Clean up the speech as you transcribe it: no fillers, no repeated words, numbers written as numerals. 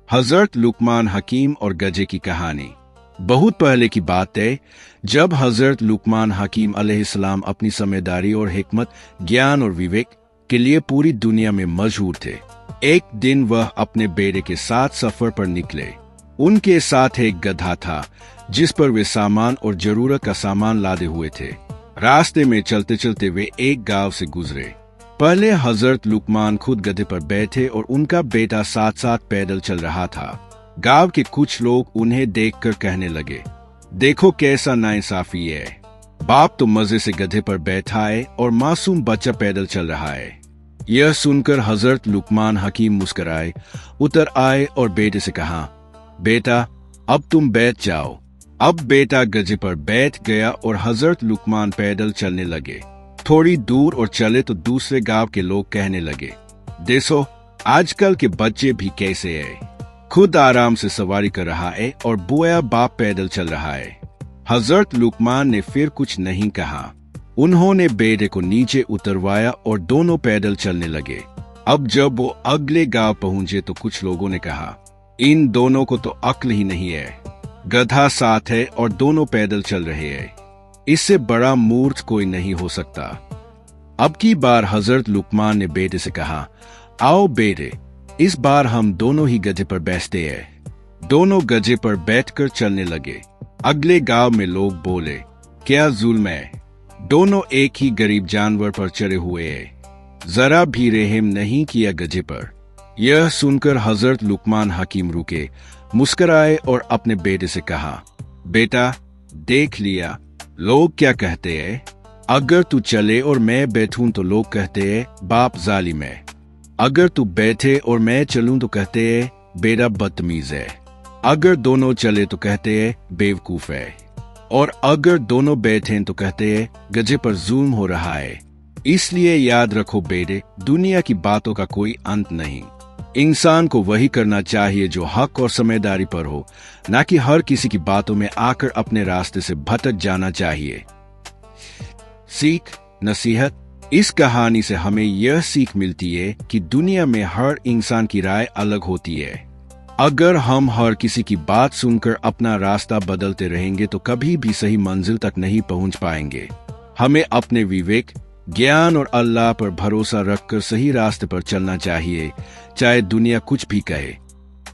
हजरत लुकमान हकीम और गधे की कहानी। बहुत पहले की बात है, जब हजरत लुकमान हकीम अलैहिस्सलाम अपनी समझदारी और हिकमत, ज्ञान और विवेक के लिए पूरी दुनिया में मशहूर थे। एक दिन वह अपने बेटे के साथ सफर पर निकले। उनके साथ एक गधा था जिस पर वे सामान और जरूरत का सामान लादे हुए थे। रास्ते में चलते चलते वे एक गांव से गुजरे। पहले हजरत लुकमान खुद गधे पर बैठे और उनका बेटा साथ साथ पैदल चल रहा था। गांव के कुछ लोग उन्हें देखकर कहने लगे, देखो कैसा नाइंसाफी है, बाप तो मजे से गधे पर बैठा है और मासूम बच्चा पैदल चल रहा है। यह सुनकर हजरत लुकमान हकीम मुस्कुराए, उतर आए और बेटे से कहा, बेटा अब तुम बैठ जाओ। अब बेटा गधे पर बैठ गया और हजरत लुकमान पैदल चलने लगे। थोड़ी दूर और चले तो दूसरे गांव के लोग कहने लगे, देखो आजकल के बच्चे भी कैसे हैं, खुद आराम से सवारी कर रहा है और बुआ बाप पैदल चल रहा है। हजरत लुकमान ने फिर कुछ नहीं कहा। उन्होंने बेटे को नीचे उतरवाया और दोनों पैदल चलने लगे। अब जब वो अगले गांव पहुंचे तो कुछ लोगों ने कहा, इन दोनों को तो अक्ल ही नहीं है, गधा साथ है और दोनों पैदल चल रहे हैं, इससे बड़ा मूर्ख कोई नहीं हो सकता। अब की बार हजरत लुकमान ने बेटे से कहा, आओ बेटे, इस बार हम दोनों ही गधे पर बैठते हैं। दोनों गधे पर बैठकर चलने लगे। अगले गांव में लोग बोले, क्या जुल्म है, दोनों एक ही गरीब जानवर पर चढ़े हुए हैं, जरा भी रहम नहीं किया गधे पर। यह सुनकर हजरत लुकमान हकीम रुके, मुस्कुराए और अपने बेटे से कहा, बेटा देख लिया लोग क्या कहते हैं, अगर तू चले और मैं बैठूं तो लोग कहते हैं बाप जालिम है, अगर तू बैठे और मैं चलूं तो कहते हैं बेटा बदतमीज है, अगर दोनों चले तो कहते हैं बेवकूफ है, और अगर दोनों बैठे तो कहते हैं गधे पर जुल्म हो रहा है। इसलिए याद रखो बेटे, दुनिया की बातों का कोई अंत नहीं। इंसान को वही करना चाहिए जो हक और समझदारी पर हो, न कि हर किसी की बातों में आकर अपने रास्ते से भटक जाना चाहिए। सीख, नसीहत। इस कहानी से हमें यह सीख मिलती है कि दुनिया में हर इंसान की राय अलग होती है। अगर हम हर किसी की बात सुनकर अपना रास्ता बदलते रहेंगे तो कभी भी सही मंजिल तक नहीं पहुंच पाएंगे। हमें अपने विवेक, ज्ञान और अल्लाह पर भरोसा रखकर सही रास्ते पर चलना चाहिए, चाहे दुनिया कुछ भी कहे।